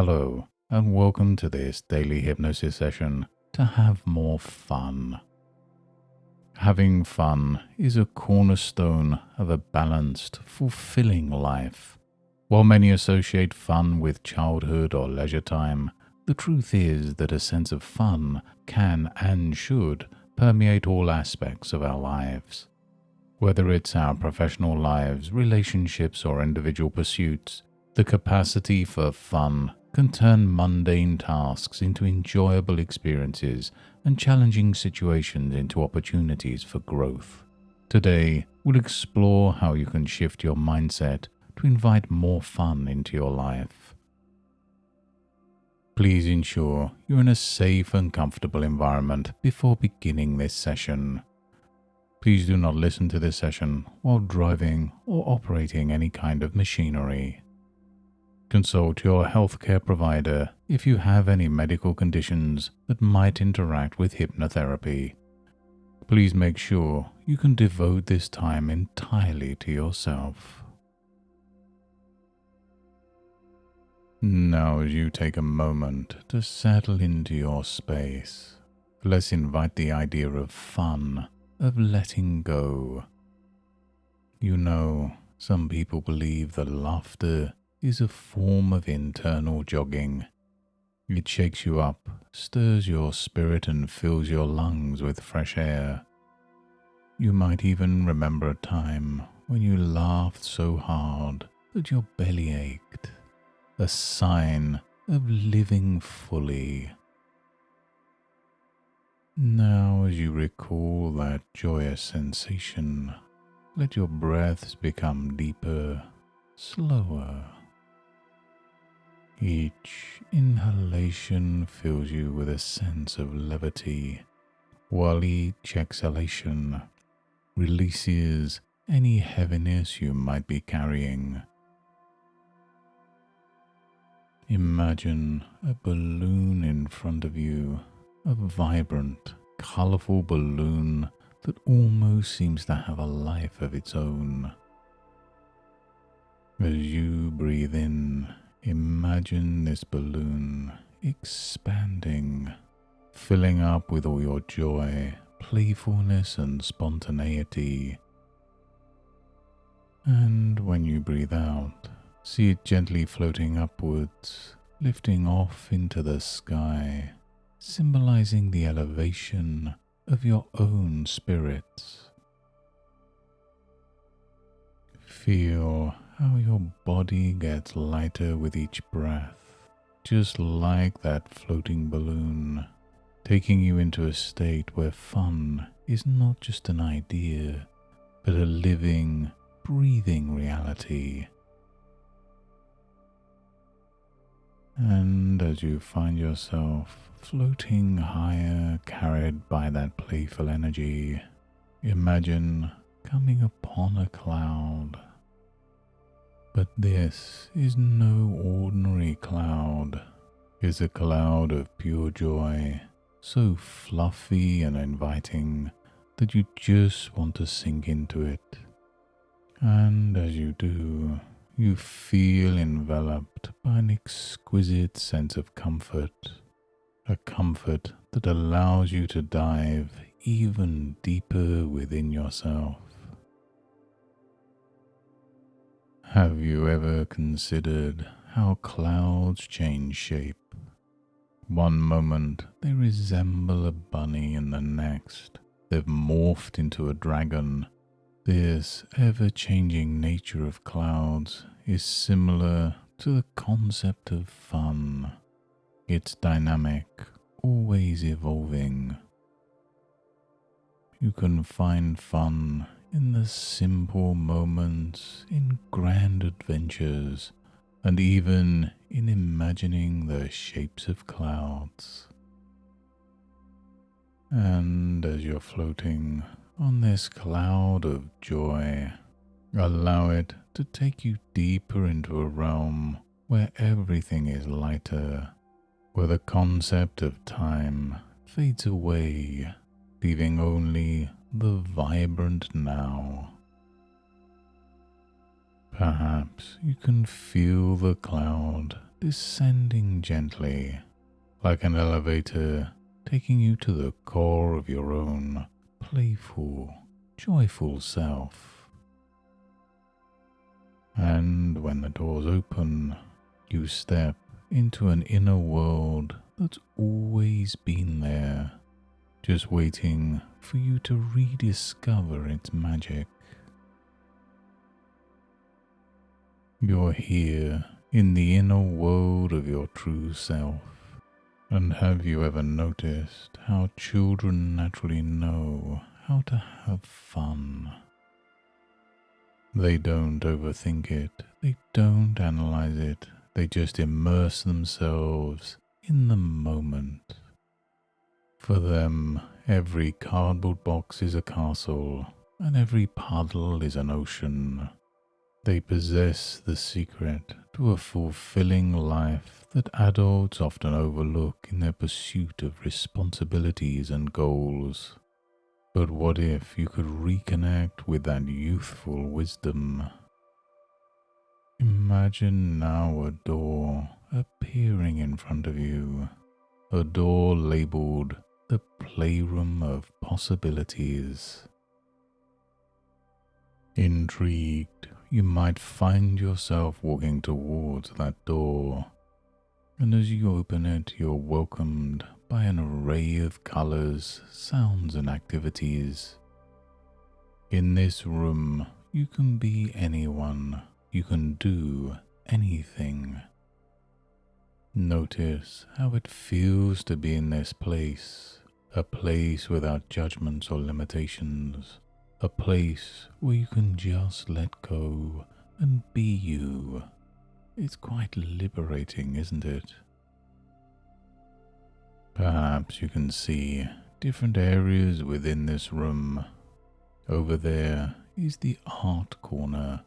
Hello, and welcome to this daily hypnosis session to have more fun. Having fun is a cornerstone of a balanced, fulfilling life. While many associate fun with childhood or leisure time, the truth is that a sense of fun can and should permeate all aspects of our lives. Whether it's our professional lives, relationships, or individual pursuits, the capacity for fun can turn mundane tasks into enjoyable experiences and challenging situations into opportunities for growth. Today, we'll explore how you can shift your mindset to invite more fun into your life. Please ensure you're in a safe and comfortable environment before beginning this session. Please do not listen to this session while driving or operating any kind of machinery. Consult your healthcare provider if you have any medical conditions that might interact with hypnotherapy. Please make sure you can devote this time entirely to yourself. Now, as you take a moment to settle into your space, let's invite the idea of fun, of letting go. You know, some people believe that laughter is a form of internal jogging. It shakes you up, stirs your spirit, and fills your lungs with fresh air. You might even remember a time when you laughed so hard that your belly ached, a sign of living fully. Now, as you recall that joyous sensation, let your breaths become deeper, slower. Each inhalation fills you with a sense of levity, while each exhalation releases any heaviness you might be carrying. Imagine a balloon in front of you, a vibrant, colorful balloon that almost seems to have a life of its own. As you breathe in, imagine this balloon expanding, filling up with all your joy, playfulness, and spontaneity. And when you breathe out, see it gently floating upwards, lifting off into the sky, symbolizing the elevation of your own spirits. Feel how your body gets lighter with each breath, just like that floating balloon, taking you into a state where fun is not just an idea, but a living, breathing reality. And as you find yourself floating higher, carried by that playful energy, imagine coming upon a cloud. But this is no ordinary cloud. It's a cloud of pure joy, so fluffy and inviting that you just want to sink into it. And as you do, you feel enveloped by an exquisite sense of comfort, a comfort that allows you to dive even deeper within yourself. Have you ever considered how clouds change shape? One moment they resemble a bunny, and the next they've morphed into a dragon. This ever-changing nature of clouds is similar to the concept of fun. It's dynamic, always evolving. You can find fun in the simple moments, in grand adventures, and even in imagining the shapes of clouds. And as you're floating on this cloud of joy, allow it to take you deeper into a realm where everything is lighter, where the concept of time fades away, leaving only the vibrant now. Perhaps you can feel the cloud descending gently, like an elevator, taking you to the core of your own playful, joyful self. And when the doors open, you step into an inner world that's always been there, just waiting for you to rediscover its magic. You're here in the inner world of your true self. And have you ever noticed how children naturally know how to have fun? They don't overthink it, they don't analyze it, they just immerse themselves in the moment. For them, every cardboard box is a castle, and every puddle is an ocean. They possess the secret to a fulfilling life that adults often overlook in their pursuit of responsibilities and goals. But what if you could reconnect with that youthful wisdom? Imagine now a door appearing in front of you, a door labeled the playroom of possibilities. Intrigued, you might find yourself walking towards that door, and as you open it, you're welcomed by an array of colors, sounds, and activities. In this room, you can be anyone, you can do anything. Notice how it feels to be in this place, a place without judgments or limitations. A place where you can just let go and be you. It's quite liberating, isn't it? Perhaps you can see different areas within this room. Over there is the art corner,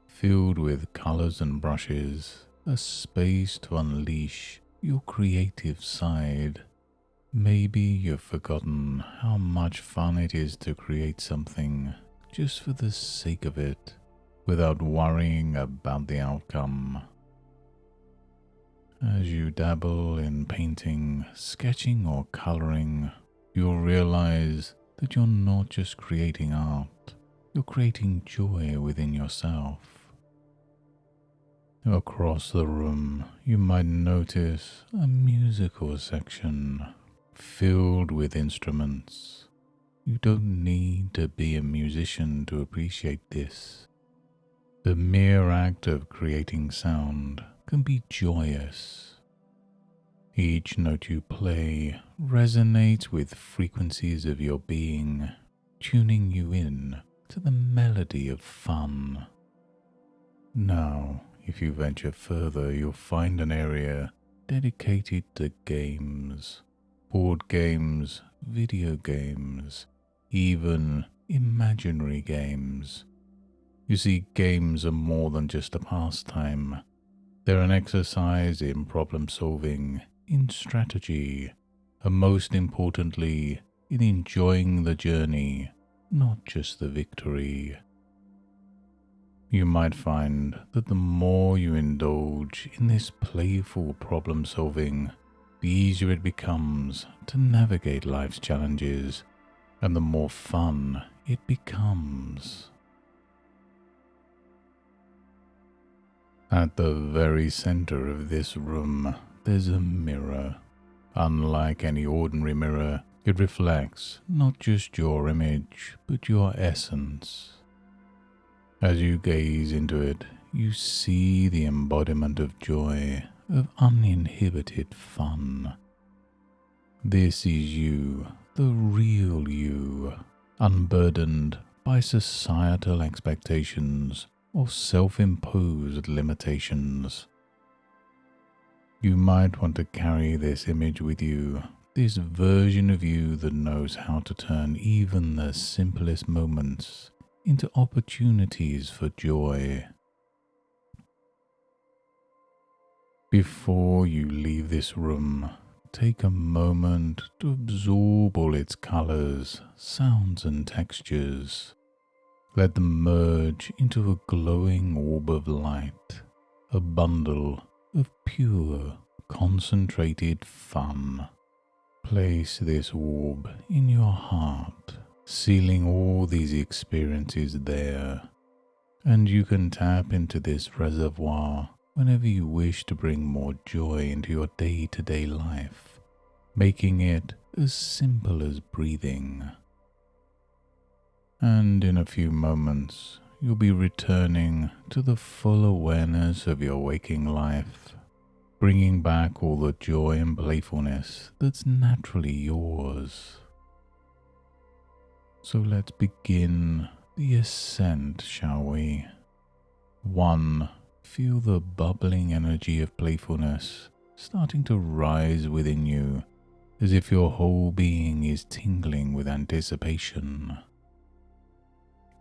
filled with colors and brushes, a space to unleash your creative side. Maybe you've forgotten how much fun it is to create something just for the sake of it, without worrying about the outcome. As you dabble in painting, sketching, or coloring, you'll realize that you're not just creating art, you're creating joy within yourself. Across the room, you might notice a musical section filled with instruments. You don't need to be a musician to appreciate this. The mere act of creating sound can be joyous. Each note you play resonates with frequencies of your being, tuning you in to the melody of fun. Now, if you venture further, you'll find an area dedicated to games. Board games, video games, even imaginary games. You see, games are more than just a pastime. They're an exercise in problem solving, in strategy, and most importantly, in enjoying the journey, not just the victory. You might find that the more you indulge in this playful problem solving, the easier it becomes to navigate life's challenges, and the more fun it becomes. At the very center of this room, there's a mirror. Unlike any ordinary mirror, it reflects not just your image, but your essence. As you gaze into it, you see the embodiment of joy, of uninhibited fun. This is you, the real you, unburdened by societal expectations or self-imposed limitations. You might want to carry this image with you, this version of you that knows how to turn even the simplest moments into opportunities for joy. Before you leave this room, take a moment to absorb all its colors, sounds, and textures. Let them merge into a glowing orb of light, a bundle of pure, concentrated fun. Place this orb in your heart, sealing all these experiences there, and you can tap into this reservoir whenever you wish to bring more joy into your day-to-day life, making it as simple as breathing. And in a few moments, you'll be returning to the full awareness of your waking life, bringing back all the joy and playfulness that's naturally yours. So let's begin the ascent, shall we? 1. Feel the bubbling energy of playfulness starting to rise within you, as if your whole being is tingling with anticipation.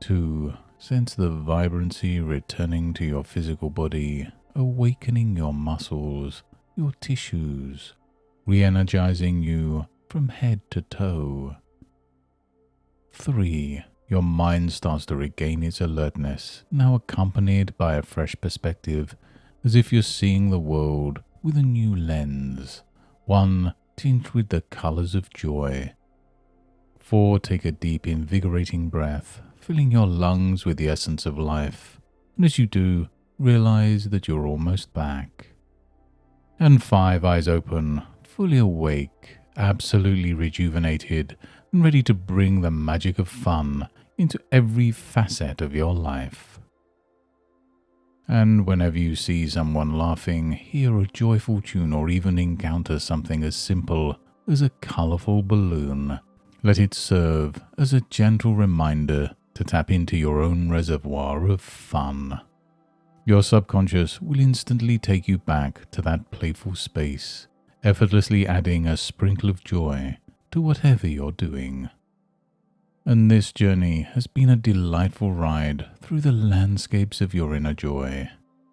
2. Sense the vibrancy returning to your physical body, awakening your muscles, your tissues, re-energizing you from head to toe. 3. Your mind starts to regain its alertness, now accompanied by a fresh perspective, as if you're seeing the world with a new lens, one tinged with the colors of joy. 4. Take a deep, invigorating breath, filling your lungs with the essence of life, and as you do, realize that you're almost back. And 5. Eyes open, fully awake, absolutely rejuvenated, and ready to bring the magic of fun into every facet of your life. And whenever you see someone laughing, hear a joyful tune, or even encounter something as simple as a colorful balloon, let it serve as a gentle reminder to tap into your own reservoir of fun. Your subconscious will instantly take you back to that playful space, effortlessly adding a sprinkle of joy to whatever you're doing. And this journey has been a delightful ride through the landscapes of your inner joy.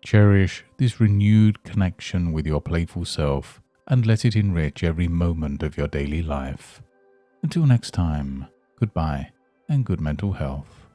Cherish this renewed connection with your playful self and let it enrich every moment of your daily life. Until next time, goodbye and good mental health.